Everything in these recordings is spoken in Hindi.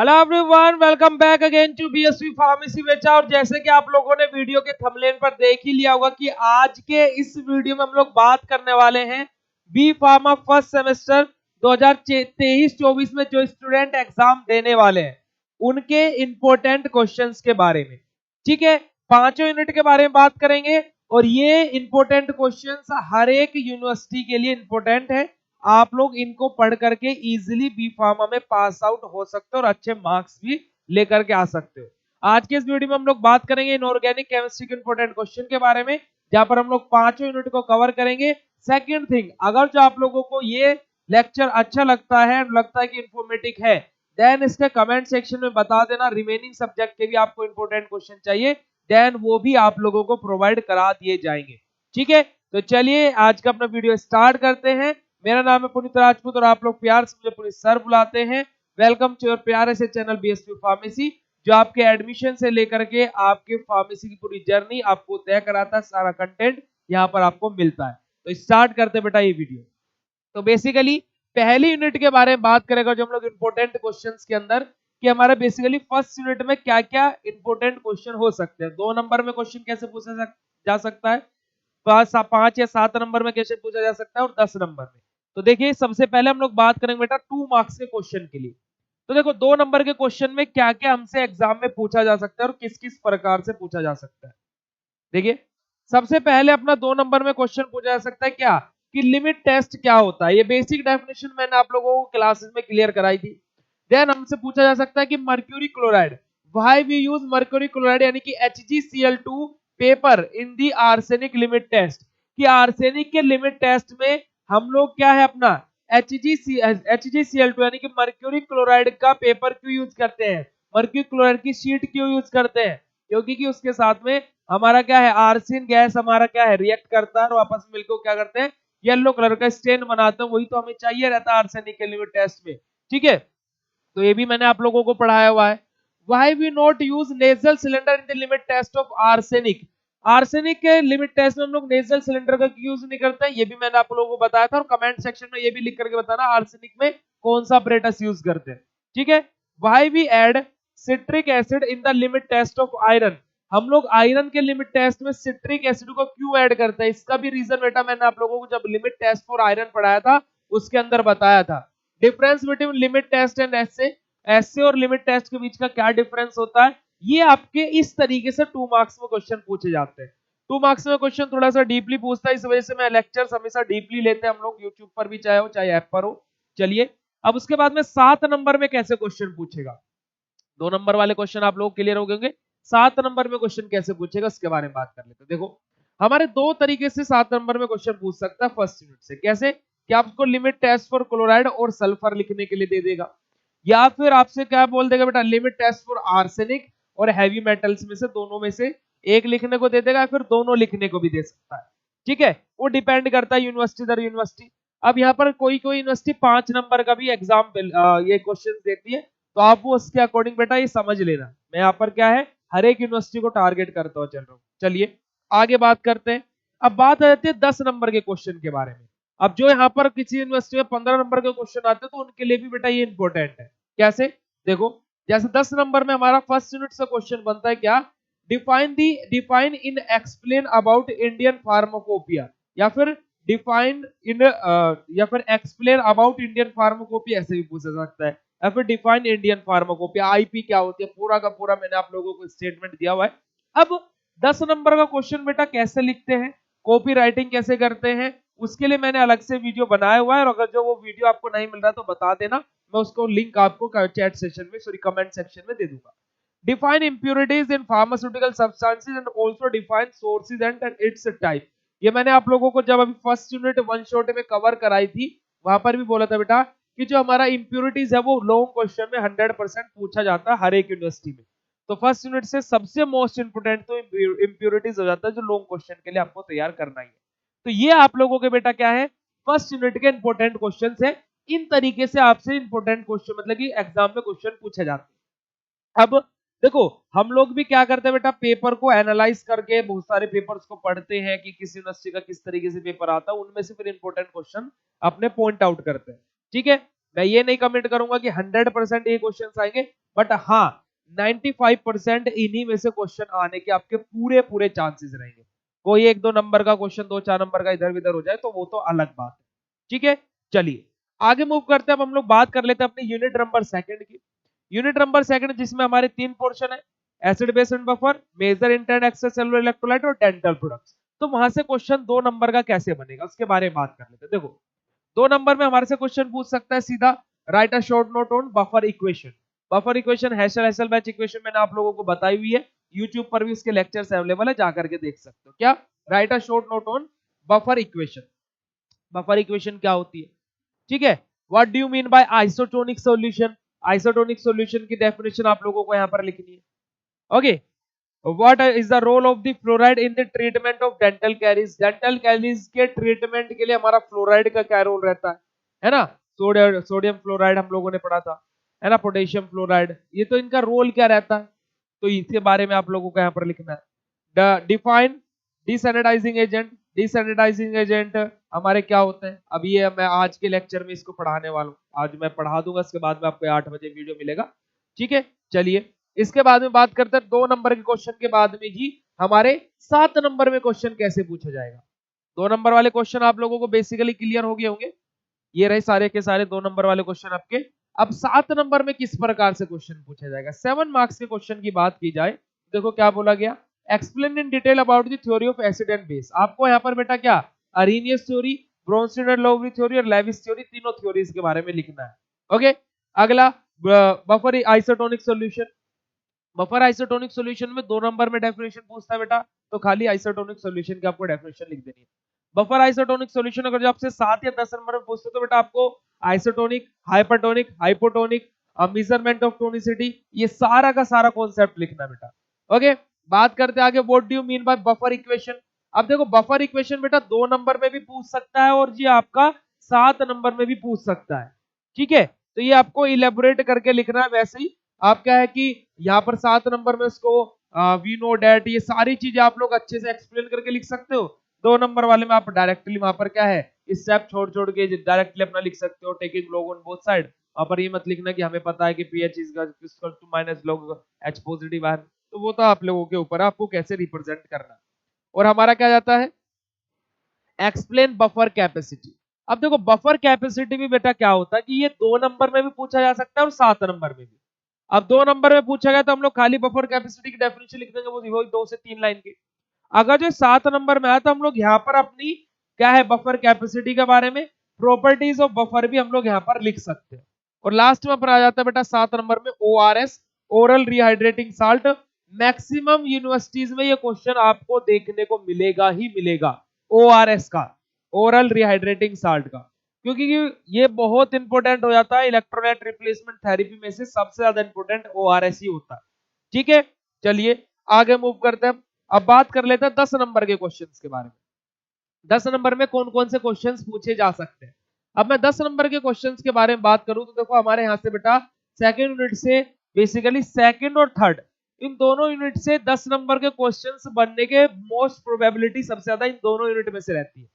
Hello everyone, welcome back again to BSV pharmacy बेचा। और जैसे कि आप लोगों ने वीडियो के थंबनेल पर देख ही लिया होगा कि आज के इस वीडियो में हम लोग बात करने वाले हैं बी फार्मा फर्स्ट सेमेस्टर 2023-24 में जो स्टूडेंट एग्जाम देने वाले हैं उनके इंपॉर्टेंट क्वेश्चंस के बारे में। ठीक है, पांचों यूनिट के बारे में बात करेंगे और ये इंपॉर्टेंट क्वेश्चंस हर एक यूनिवर्सिटी के लिए इंपॉर्टेंट है। आप लोग इनको पढ़ करके इजीली बी फार्मा में पास आउट हो सकते हो और अच्छे मार्क्स भी लेकर के आ सकते हो। आज के इस वीडियो में हम लोग बात करेंगे इनऑर्गेनिक केमिस्ट्री के इंपॉर्टेंट क्वेश्चन के बारे में, जहां पर हम लोग पांचों यूनिट को कवर करेंगे। सेकंड थिंग, अगर जो आप लोगों को ये लेक्चर अच्छा लगता है और लगता है कि इंफॉर्मेटिव है, देन इसके कमेंट सेक्शन में बता देना रिमेनिंग सब्जेक्ट के भी आपको इंपॉर्टेंट क्वेश्चन चाहिए, देन वो भी आप लोगों को प्रोवाइड करा दिए जाएंगे। ठीक है, तो चलिए आज का अपना वीडियो स्टार्ट करते हैं। मेरा नाम है पुनीत राजपूत और आप लोग प्यार से मुझे पुनीत सर बुलाते हैं। वेलकम टू योर प्यारे से चैनल बीएसवी फार्मेसी, जो आपके एडमिशन से लेकर के आपके फार्मेसी की पूरी जर्नी आपको तय कराता है। सारा कंटेंट यहाँ पर आपको मिलता है। तो स्टार्ट करते हैं बेटा ये वीडियो। तो बेसिकली पहली यूनिट के बारे में बात करेगा जो हम लोग इंपॉर्टेंट क्वेश्चंस के अंदर, कि हमारा बेसिकली फर्स्ट यूनिट में क्या क्या इंपॉर्टेंट क्वेश्चन हो सकते हैं। 2 नंबर में क्वेश्चन कैसे पूछा जा सकता है, 5 या 7 नंबर में कैसे पूछा जा सकता है और 10 नंबर में। तो देखिए सबसे पहले हम लोग बात करेंगे बेटा 2 मार्क्स के क्वेश्चन के लिए। तो देखो 2 नंबर के क्वेश्चन में क्या क्या हमसे एग्जाम में पूछा जा सकता है और किस किस प्रकार से पूछा जा सकता है। देखिए सबसे पहले अपना 2 नंबर में क्वेश्चन पूछा जा सकता है क्या, कि लिमिट टेस्ट क्या होता है। ये बेसिक डेफिनेशन मैंने आप लोगों को क्लासेस में क्लियर कराई थी। देन हमसे पूछा जा सकता है कि mercury chloride, why we use mercury chloride यानी कि HgCl2 paper in the arsenic limit test, कि आर्सेनिक के लिमिट टेस्ट में हम लोग क्या है अपना HgCl2 यानी कि मर्क्यूरी क्लोराइड का पेपर क्यों यूज करते हैं, मर्क्यूरी क्लोराइड की शीट क्यों यूज करते हैं, क्योंकि कि उसके साथ में हमारा क्या है आर्सिन गैस हमारा क्या है रिएक्ट करता है और वापस मिलकर क्या करते हैं येलो कलर का स्टेन बनाते हैं। वही तो हमें चाहिए रहता है आर्सेनिक के लिमिट टेस्ट में। ठीक है, तो ये भी मैंने आप लोगों को पढ़ाया हुआ है। Why we not use nasal cylinder in the limit test of arsenic, arsenic के लिमिट टेस्ट में हम लोग नेजल सिलेंडर का यूज नहीं करते हैं, ये भी मैंने आप लोगों को बताया था। और कमेंट सेक्शन में ये भी लिख करके बताना आर्सेनिक में कौन सा अपरेटस यूज करते हैं। ठीक है, why we add citric acid in the limit test of iron, हम लोग आयरन के लिमिट टेस्ट में सिट्रिक एसिड को क्यों ऐड करते हैं, इसका भी रीजन बेटा मैंने आप लोगों को जब लिमिट टेस्ट फॉर आयरन पढ़ाया था उसके अंदर बताया था। Difference between limit test and assay और लिमिट टेस्ट के बीच का क्या डिफरेंस होता है, ये आपके इस तरीके से 2 मार्क्स में क्वेश्चन पूछे जाते हैं। 2 मार्क्स में क्वेश्चन थोड़ा सा डीपली पूछता है, इस वजह से मैं लेक्चर्स हमेशा डीपली लेते हैं हम लोग, यूट्यूब पर भी चाहे हो चाहे ऐप पर हो। चलिए अब उसके बाद में 7 नंबर में कैसे क्वेश्चन पूछेगा। 2 नंबर वाले क्वेश्चन आप लोग क्लियर हो गए। 7 नंबर में क्वेश्चन कैसे पूछेगा इसके बारे में बात कर लेते हैं। देखो हमारे 2 तरीके से 7 नंबर में क्वेश्चन पूछ सकता है फर्स्ट यूनिट से। कैसे, कि आपको लिमिट टेस्ट फॉर क्लोराइड और सल्फर लिखने के लिए दे देगा, या फिर आपसे क्या बोल देगा बेटा लिमिट टेस्ट फॉर आर्सेनिक और हैवी मेटल्स में से दोनों में से एक लिखने को दे देगा, फिर दोनों लिखने को भी दे सकता है। ठीक है, वो डिपेंड करता है यूनिवर्सिटी दर यूनिवर्सिटी। अब यहाँ पर कोई कोई यूनिवर्सिटी 5 नंबर का भी एग्जाम ये क्वेश्चन देती है, तो आप वो उसके अकॉर्डिंग बेटा ये समझ लेना। मैं यहाँ पर क्या है हर एक यूनिवर्सिटी को टारगेट करता हुआ चल रहा हूँ। चलिए आगे बात करते हैं। अब बात आ जाती है 10 नंबर के क्वेश्चन के बारे में। अब जो यहाँ पर किसी यूनिवर्सिटी में 15 नंबर के क्वेश्चन आते हैं तो उनके लिए भी बेटा ये इंपॉर्टेंट है। कैसे, देखो जैसे 10 नंबर में हमारा फर्स्ट यूनिट से क्वेश्चन बनता है क्या, define in explain about Indian pharmacopoeia, या फिर डिफाइन इन या फिर एक्सप्लेन अबाउट इंडियन फार्माकोपिया, ऐसे भी पूछा जा सकता है। या फिर डिफाइन इंडियन फार्माकोपिया, आईपी क्या होती है, पूरा का पूरा मैंने आप लोगों को स्टेटमेंट दिया हुआ है। अब 10 नंबर का क्वेश्चन बेटा कैसे लिखते हैं, कॉपी राइटिंग कैसे करते हैं, उसके लिए मैंने अलग से वीडियो बनाया हुआ है। और अगर जो वो वीडियो आपको नहीं मिल रहा तो बता देना, मैं उसको लिंक आपको चैट सेशन में कमेंट सेक्शन में दे दूंगा। Define impurities in pharmaceutical substances and also define sources and it's type, ये मैंने आप लोगों को जब अभी फर्स्ट यूनिट वन शॉट में कवर कराई थी वहां पर भी बोला था बेटा कि जो हमारा इंप्योरिटीज है वो लॉन्ग क्वेश्चन में 100% पूछा जाता है हर एक यूनिवर्सिटी में। तो फर्स्ट यूनिट से सबसे मोस्ट इंपोर्टेंट तो इंप्योरिटीज हो जाता है जो लॉन्ग क्वेश्चन के लिए आपको तैयार करना ही है। तो ये आप लोगों के बेटा क्या है फर्स्ट यूनिट के इंपोर्टेंट क्वेश्चन है। इन तरीके से आपसे इंपोर्टेंट क्वेश्चन मतलब कि एग्जाम में क्वेश्चन पूछे जाते हैं। अब देखो हम लोग भी क्या करते हैं बेटा, पेपर को एनालाइज करके बहुत सारे पेपर्स को पढ़ते हैं कि किस यूनिवर्सिटी का किस तरीके से पेपर आता है, उनमें से फिर इंपोर्टेंट क्वेश्चन अपने पॉइंट आउट करते हैं। ठीक है, मैं ये नहीं कमेंट करूंगा कि 100% ये क्वेश्चन आएंगे, बट हाँ 95% इन्हीं में से क्वेश्चन आने के आपके पूरे पूरे चांसेस रहेंगे। कोई 1-2 नंबर का क्वेश्चन 2-4 नंबर का इधर उधर हो जाए तो वो तो अलग बात है। ठीक है, चलिए आगे मूव करते हैं। अब हम लोग बात कर लेते हैं अपनी यूनिट नंबर सेकंड की। यूनिट नंबर सेकंड जिसमें हमारे 3 पोर्शन है, acid base and buffer, major inter excess cellular electrolyte और डेंटल प्रोडक्ट्स। तो वहां से क्वेश्चन 2 नंबर का कैसे बनेगा उसके बारे में बात कर लेते हैं। देखो 2 नंबर में हमारे से क्वेश्चन पूछ सकता है सीधा, right a short note on buffer equation. Buffer equation hassle-hassle-batch equation मैंने आप लोगों को बताई हुई है, यूट्यूब पर भी इसके लेक्चर्स अवेलेबल है, जाकर के देख सकते हो। क्या write a short note on buffer equation. Buffer equation क्या होती है, ठीक है। What do you mean by isotonic solution. Isotonic solution की डेफिनेशन आप लोगों को यहां पर लिखनी है। Okay, what is the role of the fluoride in the treatment of dental caries. Dental caries के ट्रीटमेंट के लिए हमारा फ्लोराइड का क्या रोल रहता है ना। सोडियम फ्लोराइड हम लोगों ने पढ़ा था, है ना, पोटेशियम फ्लोराइड, ये तो इनका रोल क्या रहता है, तो इसके बारे में आप लोगों को यहाँ पर लिखना है। Define desensitising agent. Desensitising agent हमारे क्या होते हैं, अब ये मैं आज के लेक्चर में इसको पढ़ाने वाला हूँ, आज मैं पढ़ा दूंगा, इसके बाद में आपको 8 बजे वीडियो मिलेगा। ठीक है, चलिए इसके बाद में बात करते हैं 2 नंबर के क्वेश्चन के बाद में जी हमारे 7 नंबर में क्वेश्चन कैसे पूछा जाएगा। 2 नंबर वाले क्वेश्चन आप लोगों को बेसिकली क्लियर हो गए होंगे, ये रहे सारे के सारे 2 नंबर वाले क्वेश्चन आपके। अब 7 नंबर में किस प्रकार से क्वेश्चन पूछा जाएगा। 7 मार्क्स के क्वेश्चन की बात की जाए, देखो क्या बोला गया, explain in detail about the theory of acid and base. आपको यहाँ पर बेटा क्या Arrhenius theory, Bronsted and Lowry theory और लेविस थ्योरी, तीनों थ्योरीज के बारे में लिखना है। ओके, अगला buffer isotonic solution. Buffer isotonic solution में 2 नंबर में डेफिनेशन पूछता है बेटा, तो खाली आइसोटोनिक सॉल्यूशन की आपको डेफिनेशन लिख देनी है। बफर आइसोटोनिक सॉल्यूशन अगर जो आपसे 7 या 10 नंबर में पूछते हैं तो बेटा आपको isotonic, hypertonic, hypotonic, measurement of tonicity, ये सारा का सारा कॉन्सेप्ट लिखना है बेटा। ओके, बात करते हैं आगे, what do you mean bye buffer equation. अब देखो बफर इक्वेशन बेटा 2 नंबर में भी पूछ सकता है और जी आपका 7 नंबर में भी पूछ सकता है। ठीक है, तो ये आपको इलेबोरेट करके लिखना है। वैसे ही आप क्या है कि यहाँ पर 7 नंबर में उसको वी नो डेट, ये सारी चीजें आप लोग अच्छे से एक्सप्लेन करके लिख सकते हो। 2 नंबर वाले में आप डायरेक्टली वहां पर क्या है स्टेप छोड़ छोड़ के डायरेक्टली अपना लिख सकते हो, taking log on both side. वहां पर ये मत लिखना कि हमें पता है कि pH is equal to minus log H positive ion, तो वो तो आप लोगों के ऊपर है आपको कैसे रिप्रेजेंट करना। और हमारा क्या जाता है एक्सप्लेन बफर कैपेसिटी। अब देखो बफर कैपेसिटी भी बेटा क्या होता है कि ये 2 नंबर में भी पूछा जा सकता है और 7 नंबर में भी। अब 2 नंबर में पूछा गया तो हम लोग खाली बफर कैपेसिटी की डेफिनेशन लिख देंगे, वो 2 से 3 लाइन की। अगर जो 7 नंबर में आया तो हम लोग यहाँ पर अपनी क्या है बफर कैपेसिटी के बारे में, प्रॉपर्टीज ऑफ बफर भी हम लोग यहाँ पर लिख सकते हैं। और लास्ट में पर आ जाता है बेटा 7 नंबर में ORS, oral rehydrating salt. Maximum universities में ये क्वेश्चन आपको देखने को मिलेगा ही मिलेगा, ORS का, ओरल रिहाइड्रेटिंग साल्ट का, क्योंकि ये बहुत इंपॉर्टेंट हो जाता है इलेक्ट्रोलाइट रिप्लेसमेंट थेरेपी में से सबसे ज्यादा इंपॉर्टेंट ORS ही होता है। ठीक है, चलिए आगे मूव करते हैं। अब बात कर लेते हैं 10 नंबर के क्वेश्चंस के बारे में। 10 नंबर में कौन कौन से क्वेश्चंस पूछे जा सकते हैं। अब मैं 10 नंबर के क्वेश्चंस के बारे में बात करूं तो देखो हमारे यहाँ से बेटा सेकंड यूनिट से बेसिकली सेकंड और थर्ड इन दोनों यूनिट से 10 नंबर के क्वेश्चंस बनने के मोस्ट प्रोबेबिलिटी सबसे ज्यादा इन दोनों यूनिट में से रहती है।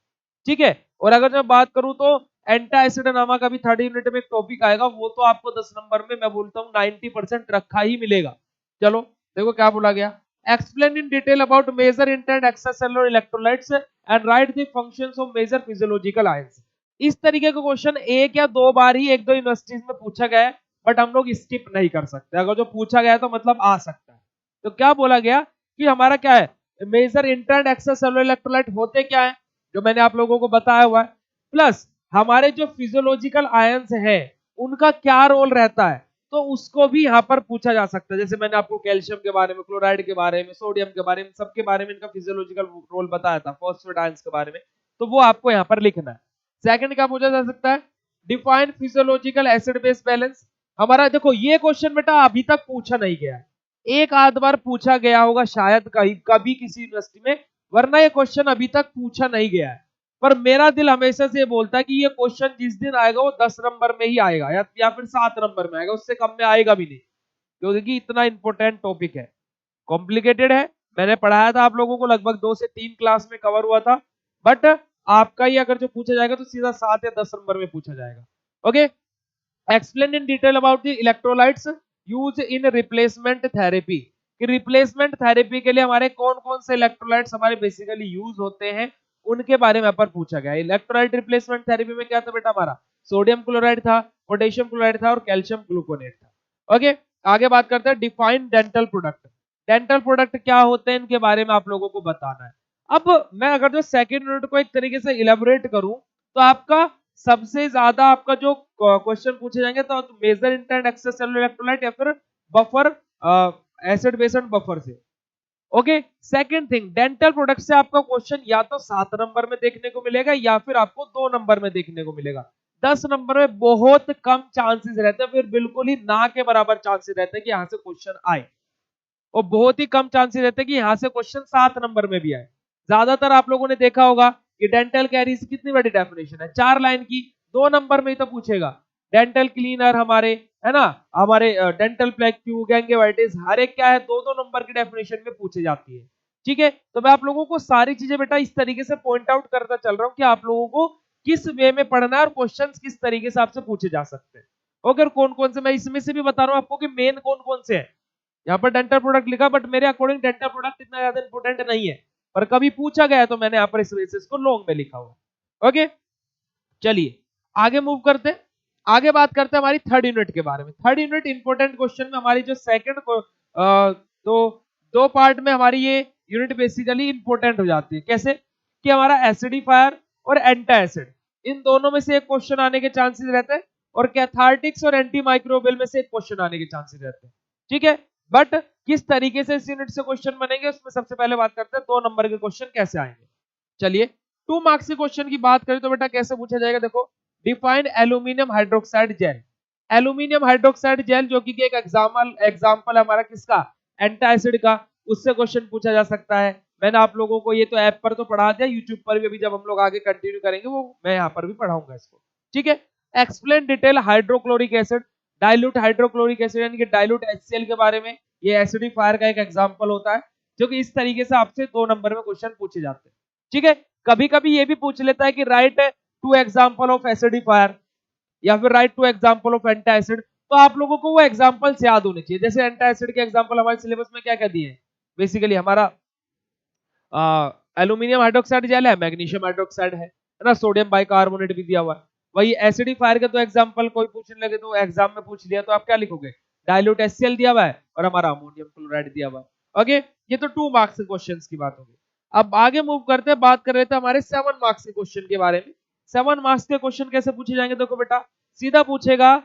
ठीक है, और अगर मैं बात करूं तो एंटा एसिडोनामा का भी थर्ड यूनिट में एक टॉपिक आएगा, वो तो आपको 10 नंबर में मैं बोलता हूँ 90% रखा ही मिलेगा। चलो देखो क्या बोला गया, explain in detail about major inter and extracellular electrolytes and write the functions of major physiological ions. इस तरीके का क्वेश्चन 1 या 2 बार ही 1-2 यूनिवर्सिटीज में पूछा गया है, बट हम लोग स्किप नहीं कर सकते, अगर जो पूछा गया है तो मतलब आ सकता है। तो क्या बोला गया कि हमारा क्या है major inter and extracellular electrolyte होते क्या है, जो मैंने आप लोगों को बताया हुआ है, प्लस हमारे जो फिजियोलॉजिकल आयंस हैं उनका क्या रोल रहता है, तो उसको भी यहाँ पर पूछा जा सकता है। जैसे मैंने आपको कैल्शियम के बारे में, क्लोराइड के बारे में, सोडियम के बारे में, सबके बारे में इनका फिजियोलॉजिकल रोल बताया था, फॉस्फेट आयंस के बारे में, तो वो आपको यहाँ पर लिखना है। सेकंड क्या पूछा जा सकता है, define physiological acid base balance. हमारा देखो ये क्वेश्चन बेटा अभी तक पूछा नहीं गया है, एक आध बार पूछा गया होगा शायद कभी किसी यूनिवर्सिटी में, वरना ये क्वेश्चन अभी तक पूछा नहीं गया है। पर मेरा दिल हमेशा से ये बोलता है कि ये क्वेश्चन जिस दिन आएगा वो 10 नंबर में ही आएगा या फिर 7 नंबर में आएगा, उससे कम में आएगा भी नहीं, क्योंकि इतना इंपॉर्टेंट टॉपिक है, कॉम्प्लिकेटेड है। मैंने पढ़ाया था आप लोगों को, लगभग 2 से 3 क्लास में कवर हुआ था, बट आपका ही अगर जो पूछा जाएगा तो सीधा 7 या 10 नंबर में पूछा जाएगा। Okay, explain in detail about the electrolytes use in replacement therapy, कि रिप्लेसमेंट थेरेपी के लिए हमारे कौन कौन से इलेक्ट्रोलाइट्स हमारे बेसिकली यूज होते हैं, उनके बारे में पर पूछा गया। इलेक्ट्रोलाइट रिप्लेसमेंट थेरेपी में क्या था बेटा हमारा, सोडियम क्लोराइड था, पोटेशियम क्लोराइड था और कैल्शियम ग्लूकोनेट था। ओके, आगे बात करते हैं define dental product. Dental product क्या होते हैं इनके बारे में आप लोगों को बताना है। अब मैं अगर जो सेकंड यूनिट को एक तरीके से इलेबोरेट करूं तो आपका सबसे ज्यादा आपका जो क्वेश्चन पूछे जाएंगे तो major intra extra cellular electrolyte या फिर buffer acid base and buffer से। Okay, second thing, dental product से आपका क्वेश्चन या तो 7 नंबर में देखने को मिलेगा या फिर आपको 2 नंबर में देखने को मिलेगा। 10 नंबर में बहुत कम चांसेस रहते हैं, फिर बिल्कुल ही ना के बराबर चांसेस रहते हैं कि यहां से क्वेश्चन आए, और बहुत ही कम चांसेस रहते हैं कि यहां से क्वेश्चन 7 नंबर में भी आए। ज्यादातर आप लोगों ने देखा होगा कि डेंटल कैरीज कितनी बड़ी डेफिनेशन है, 4 लाइन की, 2 नंबर में ही तो पूछेगा। डेंटल क्लीनर हमारे, है ना, हमारे डेंटल प्लेक ट्यूब गैंगेवाइटिस, हर एक क्या है 2-2 नंबर की डेफिनेशन में पूछी जाती है। ठीक है, तो मैं आप लोगों को सारी चीजें बेटा इस तरीके से पॉइंट आउट करता चल रहा हूं कि आप लोगों को किस वे में पढ़ना है और क्वेश्चंस किस तरीके से आपसे पूछे जा सकते हैं। अगर कौन कौन से, मैं इसमें से भी बता रहा हूं आपको कि मेन कौन कौन से है। यहाँ पर डेंटल प्रोडक्ट लिखा, बट मेरे अकॉर्डिंग डेंटल प्रोडक्ट इतना ज्यादा इंपोर्टेंट नहीं है, पर कभी पूछा गया तो मैंने यहाँ पर इस वजह से इसको लॉन्ग में लिखा हुआ। ओके, चलिए आगे मूव करते हैं। आगे बात करते हैं हमारी थर्ड यूनिट के बारे में। थर्ड यूनिट इंपोर्टेंट क्वेश्चन में हमारी जो सेकंड तो 2 पार्ट में हमारी ये यूनिट बेसिकली इंपोर्टेंट हो जाती है। कैसे कि हमारा एसिडिफायर और एंटा एसिड, इन दोनों में से एक क्वेश्चन आने के चांसेस रहते हैं, और कैथार्टिक्स और एंटी माइक्रोबियल में से एक क्वेश्चन आने के चांसेस रहते हैं। ठीक है, बट किस तरीके से इस यूनिट से क्वेश्चन बनेंगे उसमें सबसे पहले बात करते हैं 2 नंबर के क्वेश्चन कैसे आएंगे। चलिए 2 मार्क्स के क्वेश्चन की बात करें तो बेटा कैसे पूछा जाएगा, देखो define aluminium hydroxide gel. Aluminium hydroxide gel जो कि एक एग्जांपल हमारा किसका, एंटा एसिड का, उससे क्वेश्चन पूछा जा सकता है। मैंने आप लोगों को ये तो ऐप पर तो पढ़ा दिया, यूट्यूब पर भी अभी जब हम लोग आगे कंटिन्यू करेंगे वो मैं यहाँ पर भी पढ़ाऊंगा इसको। ठीक है, explain detail hydrochloric acid, dilute hydrochloric acid यानी कि डाइल्यूट HCl के बारे में, ये एसिडिफायर का एक एग्जांपल होता है जो कि इस तरीके से आपसे 2 नंबर में क्वेश्चन पूछे जाते हैं। ठीक है, कभी कभी ये भी पूछ लेता है कि राइट 2 एग्जांपल ऑफ एसिडिफायर या फिर राइट 2 एग्जांपल ऑफ एंटा एसिड, तो आप लोगों को वो एग्जांपल्स याद होने चाहिए। जैसे एंटा एसिड के एग्जांपल हमारे सिलेबस में क्या क्या दिए हैं, बेसिकली हमारा एल्यूमिनियम हाइड्रोक्साइड जेल है, मैग्नीशियम हाइड्रोक्साइड है ना, सोडियम बाइकार्बोनेट भी दिया हुआ है। वही एसिडिफायर के तो एग्जांपल कोई पूछने लगे तो एग्जाम में पूछ लिया तो आप क्या लिखोगे, डाइल्यूट HCl दिया हुआ है और हमारा अमोनियम क्लोराइड दिया हुआ है। ओके, ये तो 2 मार्क्स के क्वेश्चंस की बात होगी। अब आगे मूव करते हैं, बात कर रहे थे हमारे 7 मार्क्स के क्वेश्चन के बारे में। 7 मार्क्स के क्वेश्चन कैसे पूछे जाएंगे, देखो बेटा सीधा पूछेगा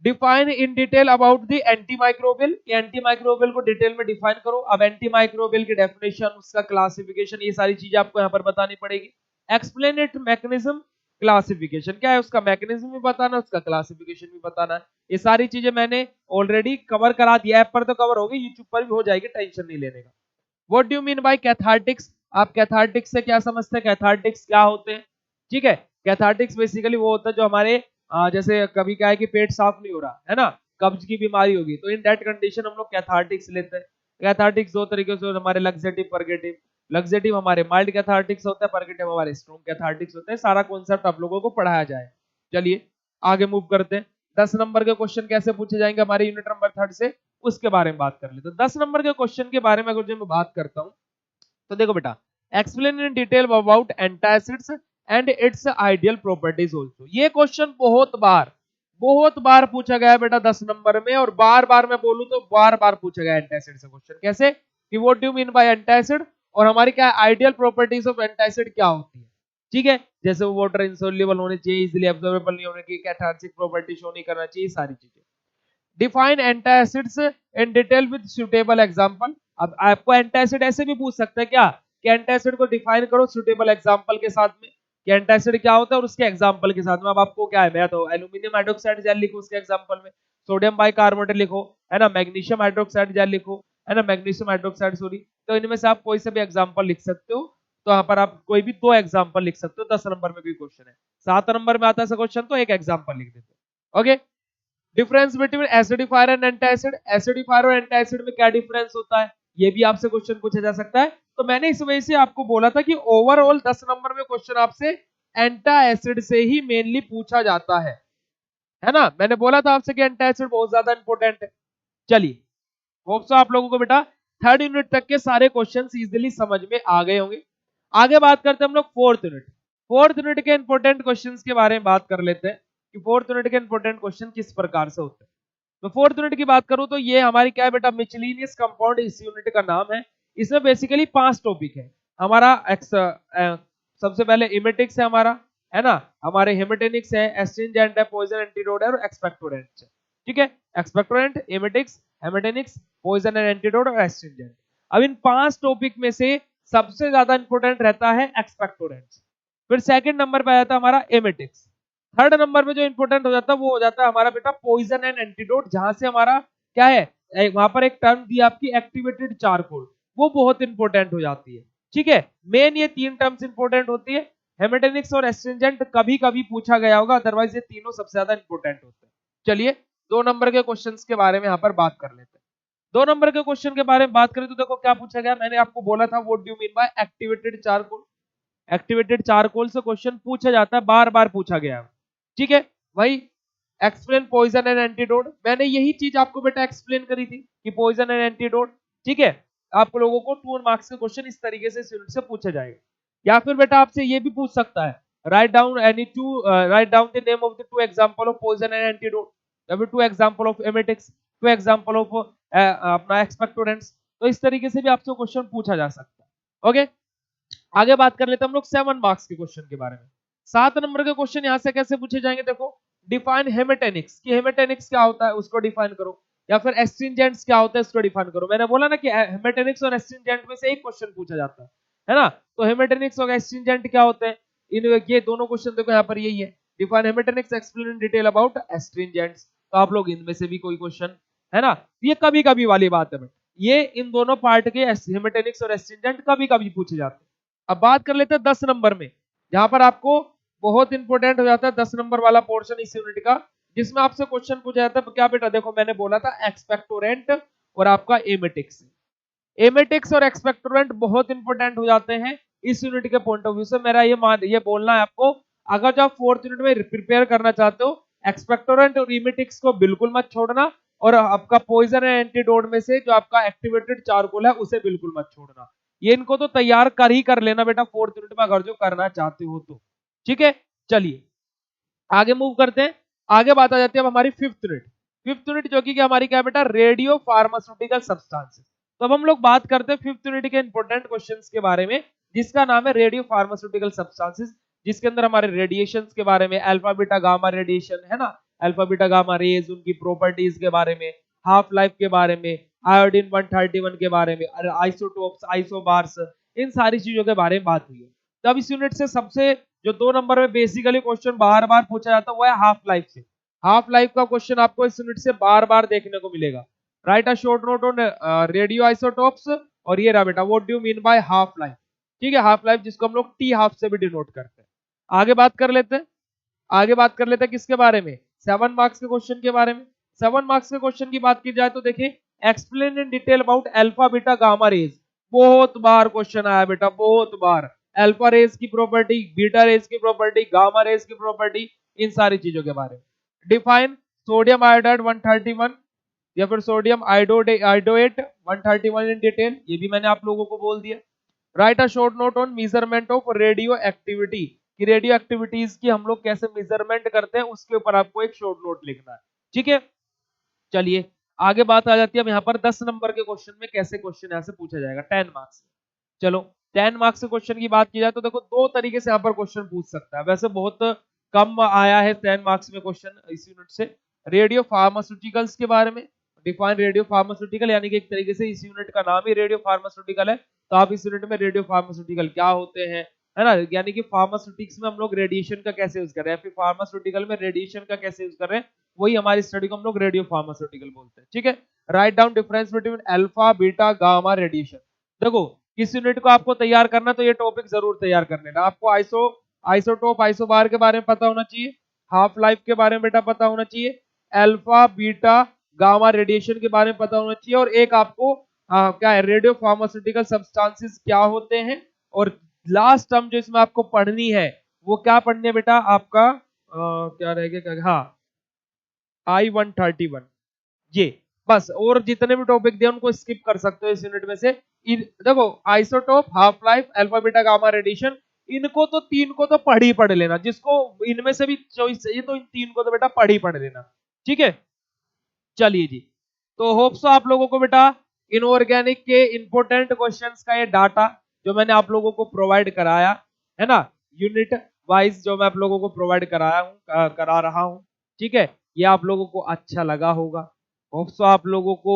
define in detail about the antimicrobial, antimicrobial को डिटेल में डिफाइन करो। अब एंटीमाइक्रोबियल की डेफिनेशन, उसका क्लासिफिकेशन, ये सारी चीजें आपको यहाँ पर बतानी पड़ेगी। एक्सप्लेन इट मैकेनिज्म, क्लासिफिकेशन क्या है उसका, मैकेनिज्म भी बताना, उसका क्लासिफिकेशन भी बताना है। ये सारी चीजें मैंने ऑलरेडी कवर करा दिया, ऐप पर तो कवर होगी, यूट्यूब पर भी हो जाएगी, टेंशन नहीं लेने का। What do you mean bye cathartics, आप कैथार्टिक्स से क्या समझते हैं, कैथार्टिक्स क्या होते हैं। ठीक है, कैथार्टिक्स बेसिकली वो होता है जो हमारे जैसे कभी क्या है कि पेट साफ नहीं हो रहा है ना, कब्ज की बीमारी होगी, तो इन दैट कंडीशन हम लोग कैथार्टिक्स लेते हैं। कैथार्टिक्स 2 तरीके से, हमारे लग्जेटिव, परगेटिव। लग्जेटिव हमारे माइल्ड कैथार्टिक्स होता है, परगेटिव हमारे स्ट्रॉन्ग कैथार्टिक्स होते हैं। सारा कॉन्सेप्ट आप लोगों को पढ़ाया जाए। चलिए आगे मूव करते हैं। 10 नंबर के क्वेश्चन कैसे पूछे जाएंगे हमारे यूनिट नंबर 3 से, उसके बारे में बात कर लेते हैं। 10 नंबर के क्वेश्चन के बारे में अगर जो मैं बात करता हूं तो देखो बेटा, explain in detail about antacids and it's ideal properties also. ये क्वेश्चन बहुत बार पूछा गया है बेटा 10 नंबर में, और बार बार मैं बोलूं तो बार बार पूछा गया एंटासिड से क्वेश्चन। कैसे कि what do you mean bye antacid, और हमारी क्या आइडियल प्रॉपर्टीज ऑफ एंटासिड क्या होती है। ठीक है, जैसे वो वाटर इंसोल्युबल होने चाहिए, इजीली एब्जॉर्बेबल नहीं होने की, कैथार्टिक प्रॉपर्टी शो नहीं करना चाहिए, सारी चीजें। Define antacids in detail with suitable example. अब आपको एंटासिड ऐसे भी पूछ सकता है क्या कि एंटासिड को डिफाइन करो सुटेबल एग्जांपल के साथ में, कि एंटासिड क्या होता है और उसके एग्जांपल के साथ में। अब आपको क्या है, मैं तो एल्यूमिनियम हाइड्रोक्साइड जेल लिखो उसके एग्जांपल में, सोडियम बाइकार्बोनेट लिखो, है ना, मैग्नीशियम हाइड्रोक्साइड जेल लिखो, है ना, मैग्नीशियम हाइड्रोक्साइड सॉरी, तो इनमें से आप कोई से भी एग्जांपल लिख सकते हो। तो यहाँ पर आप कोई भी 2 एग्जांपल लिख सकते हो। 10 नंबर में कोई क्वेश्चन है, 7 नंबर में आता है क्वेश्चन तो एक एग्जांपल लिख देते हो। Okay, difference between acidifier and antacid, acidifier और एंटासिड में क्या डिफरेंस होता है, ये भी आपसे क्वेश्चन पूछा जा सकता है। तो मैंने इस वजह से आपको बोला था कि ओवरऑल 10 नंबर में क्वेश्चन आपसे एंटा एसिड से ही मेनली पूछा जाता है। है ना। मैंने बोला था आपसे कि एंटासिड बहुत ज्यादा इंपॉर्टेंट है। चलिए, होप सो आप लोगों को बेटा थर्ड यूनिट तक के सारे क्वेश्चन इजिली समझ में आ गए होंगे। आगे बात करते हैं हम लोग फोर्थ यूनिट। फोर्थ यूनिट के इंपॉर्टेंट क्वेश्चन के बारे में बात कर लेते हैं कि फोर्थ यूनिट के इंपॉर्टेंट क्वेश्चन किस प्रकार से होते हैं। तो फोर्थ यूनिट की बात करूं तो ये हमारी क्या है बेटा, मिचलिनियस कंपाउंड इस यूनिट का नाम है। इसमें बेसिकली 5 टॉपिक है हमारा। सबसे पहले इमेटिक्स है हमारा, है ना, हमारे हेमेटेनिक्स है, एस्ट्रिंजेंट है, पॉइजन एंटीडोट है और एक्सपेक्टोरेंट है। ठीक है, expectorant, emetics, haematinics, poison and antidote और एस्ट्रिंजेंट। अब इन 5 टॉपिक में से सबसे ज्यादा इंपॉर्टेंट रहता है एक्सपेक्टोरेंट। फिर सेकंड नंबर पे आता है हमारा एमेटिक्स। थर्ड नंबर पे जो इंपॉर्टेंट हो जाता है वो हो जाता है हमारा बेटा पॉइजन एंड एंटीडोट, जहां से हमारा क्या है, वहां पर एक टर्म दी आपकी एक्टिवेटेड चारकोल, वो बहुत इंपॉर्टेंट हो जाती है। ठीक है, मेन ये 3 टर्म्स इंपॉर्टेंट होती है। हेमेटेनिक्स और एस्ट्रिंजेंट कभी कभी पूछा गया होगा, अदरवाइज ये तीनों सबसे ज्यादा इंपॉर्टेंट होते हैं। चलिए 2 नंबर के क्वेश्चंस के बारे में यहाँ पर बात कर लेते हैं। 2 नंबर के क्वेश्चन के बारे में बात करें तो देखो क्या पूछा गया, मैंने आपको बोला था what do you mean bye activated charcoal. Activated charcoal से क्वेश्चन पूछा जाता है, बार बार पूछा गया है। ठीक है, वही एक्सप्लेन पॉइजन एंड एंटीडोट, मैंने यही चीज आपको बेटा एक्सप्लेन करी थी कि पॉइजन एंड एंटीडोट। ठीक है, आप लोगों को 2 मार्क्स के क्वेश्चन इस तरीके से से पूछा जाएगा। या फिर बेटा आपसे ये भी पूछ सकता है, write down any two, write down the name of the 2 example of poison and antidote, या फिर 2 example of emetics, 2 example of अपना एक्सपेक्टोरेंट्स। तो इस तरीके से भी आपसे क्वेश्चन पूछा जा सकता है। ओके, आगे बात कर लेते हैं हम लोग 7 मार्क्स के क्वेश्चन के बारे में। 7 नंबर के क्वेश्चन यहां से कैसे पूछे जाएंगे, देखो डिफाइन हेमेटेनिक्स, कि हेमेटेनिक्स क्या होता है उसको डिफाइन करो, या फिर एस्ट्रिंजेंट्स क्या होता है उसको डिफाइन करो। मैंने बोला ना कि हेमेटेनिक्स और एस्ट्रिंजेंट में से एक क्वेश्चन पूछा जाता है ना। तो हेमेटेनिक्स और एस्ट्रिंजेंट क्या होते हैं, इन ये दोनों क्वेश्चन देखो यहाँ पर यही है, define haematinics, explain in detail about astringents. तो आप लोग इनमें से भी कोई क्वेश्चन, है ना, ये कभी कभी वाली बात है, ये इन दोनों पार्ट के हेमेटेनिक्स और एस्ट्रिंजेंट कभी कभी पूछे जाते हैं। अब बात कर लेते हैं 10 नंबर में, जहां पर आपको बहुत इंपॉर्टेंट हो जाता है 10 नंबर वाला पोर्शन इस यूनिट का, जिसमें आपसे क्वेश्चन पूछा जाता है क्या बेटा, देखो मैंने बोला था एक्सपेक्टोरेंट और आपका एमेटिक्स। एमेटिक्स और एक्सपेक्टोरेंट बहुत इंपॉर्टेंट हो जाते हैं इस यूनिट के पॉइंट ऑफ व्यू से। मेरा ये बोलना है आपको, अगर जो आप 4th यूनिट में प्रिपेयर करना चाहते हो, एक्सपेक्टोरेंट और एमेटिक्स को बिल्कुल मत छोड़ना, और आपका पॉइजन एंड एंटीडोट में से जो आपका एक्टिवेटेड चारकोल है उसे बिल्कुल मत छोड़ना। ये इनको तो तैयार कर ही कर लेना बेटा 4th यूनिट में, अगर जो करना चाहते हो तो। ठीक है, चलिए आगे मूव करते हैं। आगे बात आ जाती है अब हमारी 5th यूनिट। 5th यूनिट जो कि हमारी क्या है बेटा, रेडियो फार्मास्यूटिकल सब्सटेंसेस। तो अब हम लोग बात करते हैं 5th यूनिट के इंपॉर्टेंट क्वेश्चंस के बारे में, जिसका नाम है रेडियो फार्मास्यूटिकल सब्सटेंसेस, जिसके अंदर हमारे रेडिएशंस के बारे में, अल्फा बीटा गामा रेडिएशन, है ना, अल्फा बीटा गामा रेज, उनकी प्रॉपर्टीज के बारे में, हाफ लाइफ के बारे में, आयोडीन 131 के बारे में, आइसोटोप्स, आइसोबार्स, इन सारी चीजों के बारे में बात हुई है। तो अब इस यूनिट से सबसे जो 2 नंबर में बेसिकली क्वेश्चन बार बार पूछा जाता है वो है हाफ लाइफ से। हाफ लाइफ का क्वेश्चन आपको इस यूनिट से बार बार देखने को मिलेगा। Right a short note on radio isotopes, और ये रहा बेटा what do you mean by half life. ठीक है, हाफ लाइफ जिसको हम लोग टी हाफ से भी डिनोट करते हैं। आगे बात कर लेते हैं, आगे बात कर लेते हैं किसके बारे में, 7 मार्क्स के क्वेश्चन के बारे में। 7 मार्क्स के क्वेश्चन की बात की जाए तो देखिए, explain in detail about alpha beta gamma rays. बहुत बार क्वेश्चन आया बेटा, बहुत बार, अल्फा रेज की प्रॉपर्टी, बीटा रेज की प्रॉपर्टी, गामा रेज की प्रॉपर्टी, इन सारी चीजों के बारे में। डिफाइन सोडियम आयोडाइड 131, या फिर सोडियम आयोडोएट 131 इन डिटेल, ये भी मैंने आप लोगों को बोल दिया। Right a short note on measurement of radio activity, कि रेडियो एक्टिविटीज की हम लोग कैसे मेजरमेंट करते हैं, उसके ऊपर आपको एक शॉर्ट नोट लिखना है। ठीक है, चलिए आगे बात आ जाती है अब यहाँ पर 10 नंबर के क्वेश्चन में कैसे क्वेश्चन यहाँ से पूछा जाएगा 10 मार्क्स। चलो 10 मार्क्स के क्वेश्चन की बात की जाए तो देखो 2 तरीके से यहाँ पर क्वेश्चन पूछ सकता है, वैसे बहुत कम आया है 10 मार्क्स में क्वेश्चन इस यूनिट से। रेडियो फार्मास्यूटिकल्स के बारे में, डिफाइन रेडियो फार्मास्यूटिकल, यानी कि एक तरीके से इस यूनिट का नाम ही रेडियो फार्मास्यूटिकल है, तो आप इस यूनिट में रेडियो फार्मास्यूटिकल क्या होते हैं, है ना, यानी कि फार्मास्यूटिक्स में हम लोग रेडिएशन का कैसे यूज कर रहे हैं, फिर फार्मास्यूटिकल में रेडिएशन का कैसे यूज कर रहे हैं, वही हमारी स्टडी को हम लोग रेडियो फार्मास्यूटिकल बोलते हैं। ठीक है, write down difference between alpha beta gamma radiation. देखो किस यूनिट को आपको तैयार करना तो ये टॉपिक जरूर तैयार कर लेना। आपको आइसोटोप आइसोबार के बारे में पता होना चाहिए, हाफ लाइफ के बारे में बेटा पता होना चाहिए, अल्फा बीटा गामा रेडिएशन के बारे में पता होना चाहिए, और एक आपको क्या है, रेडियो फार्मास्यूटिकल सब्सटेंसेस क्या होते हैं, और लास्ट टर्म जो इसमें आपको पढ़नी है वो क्या पढ़नी है बेटा, आपका क्या रहेगा, हाँ I-131 ये बस, और जितने भी टॉपिक दिए उनको स्किप कर सकते हो इस यूनिट में से। देखो isotope, half life, alpha beta gamma radiation, इनको तो तीन को तो पढ़ लेना, जिसको इनमें से भी चॉइस चाहिए तो इन तीन को तो बेटा पढ़ लेना, ठीक है। चलिए जी, तो होप्स आप लोगों को बेटा इनऑर्गेनिक के इंपोर्टेंट क्वेश्चंस का ये डाटा जो मैंने आप लोगों को प्रोवाइड कराया है ना, यूनिट वाइज जो मैं आप लोगों को प्रोवाइड करा रहा हूं, ठीक है, ये आप लोगों को अच्छा लगा होगा। होप्स आप लोगों को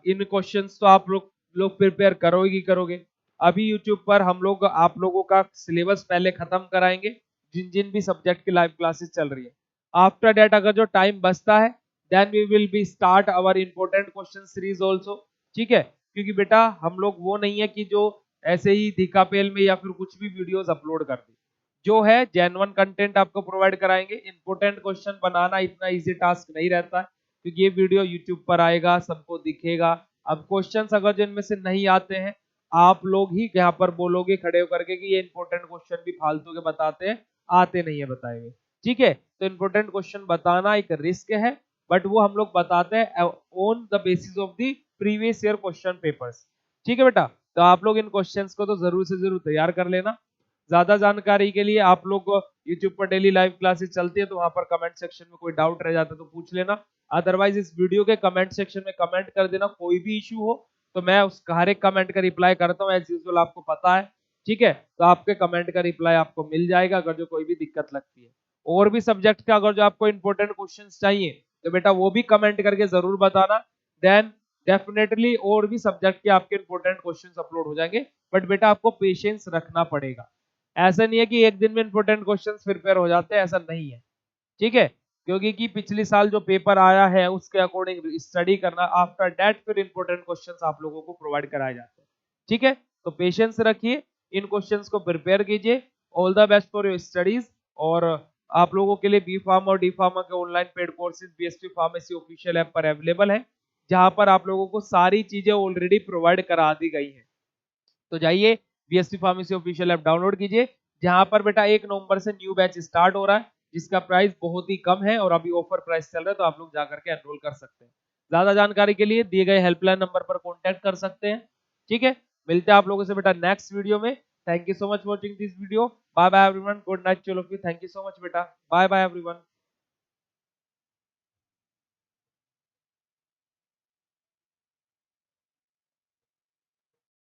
इन क्वेश्चंस तो आप लोग प्रिपेयर करोगे ही करोगे। अभी यूट्यूब पर हम लोग आप लोगों का सिलेबस पहले खत्म कराएंगे, जिन जिन भी सब्जेक्ट की लाइव क्लासेस चल रही है। आफ्टर डेट अगर जो टाइम बचता है then we will be start our important question series also, ठीक है। क्योंकि बेटा हम लोग वो नहीं है कि जो ऐसे ही धिकापेल में या फिर कुछ भी वीडियोस अपलोड कर दे, जो है जेन्युइन कंटेंट आपको प्रोवाइड कराएंगे। इंपोर्टेंट क्वेश्चन बनाना इतना इजी टास्क नहीं रहता है, क्योंकि ये वीडियो यूट्यूब पर आएगा, सबको दिखेगा। अब क्वेश्चंस अगर जिनमें से नहीं आते हैं, आप लोग ही यहाँ पर बोलोगे खड़े होकर के कि ये इंपोर्टेंट क्वेश्चन भी फालतू के बताते हैं, आते नहीं है बताए हुए, ठीक है। तो इंपोर्टेंट क्वेश्चन बताना एक रिस्क है, बट वो हम लोग बताते हैं on the basis of the previous year question papers, ठीक है बेटा। तो आप लोग इन क्वेश्चंस को तो जरूर से जरूर तैयार कर लेना। ज्यादा जानकारी के लिए आप लोग यूट्यूब पर डेली लाइव क्लासेस चलती है, तो वहां पर कमेंट सेक्शन में कोई डाउट रह जाता है तो पूछ लेना। अदरवाइज इस वीडियो के कमेंट सेक्शन में कमेंट कर देना, कोई भी इशू हो तो मैं उस हर एक कमेंट का रिप्लाई करता हूँ एज यूजुअल, आपको पता है, ठीक है। तो आपके कमेंट का रिप्लाई आपको मिल जाएगा अगर जो कोई भी दिक्कत लगती है। और भी सब्जेक्ट का अगर जो आपको इंपॉर्टेंट क्वेश्चन चाहिए तो बेटा वो भी कमेंट करके जरूर बताना, देन डेफिनेटली और भी सब्जेक्ट के आपके इंपॉर्टेंट क्वेश्चंस अपलोड हो जाएंगे। बट बेटा आपको पेशेंस रखना पड़ेगा, ऐसा नहीं है कि एक दिन में इंपॉर्टेंट क्वेश्चंस प्रिपेयर हो जाते हैं, ऐसा नहीं है, ठीक है। क्योंकि कि पिछले साल जो पेपर आया है उसके अकॉर्डिंग स्टडी करना, आफ्टर दैट फिर इंपॉर्टेंट क्वेश्चंस आप लोगों को प्रोवाइड कराए जाते हैं, ठीक है। तो पेशेंस रखिए, इन क्वेश्चंस को प्रिपेयर कीजिए। All the best for your studies. और आप लोगों के लिए बी फार्म और डी फार्मा के online paid courses BSP pharmacy official app पर अवेलेबल है, जहां पर आप लोगों को सारी चीजें ऑलरेडी प्रोवाइड करा दी गई है। तो जाइए BSc pharmacy official app download कीजिए, जहां पर बेटा 1 नवंबर से न्यू बैच स्टार्ट हो रहा है, जिसका प्राइस बहुत ही कम है और अभी ऑफर प्राइस चल रहा है, तो आप लोग जाकर के एनरोल कर सकते हैं। ज्यादा जानकारी के लिए दिए गए हेल्पलाइन नंबर पर कॉन्टैक्ट कर सकते हैं, ठीक है। मिलते हैं आप लोगों से बेटा नेक्स्ट वीडियो में। Thank you so much watching this video. Bye bye everyone, good night, चलो फिर, थैंक यू सो मच बेटा, बाय बाय एवरीवन।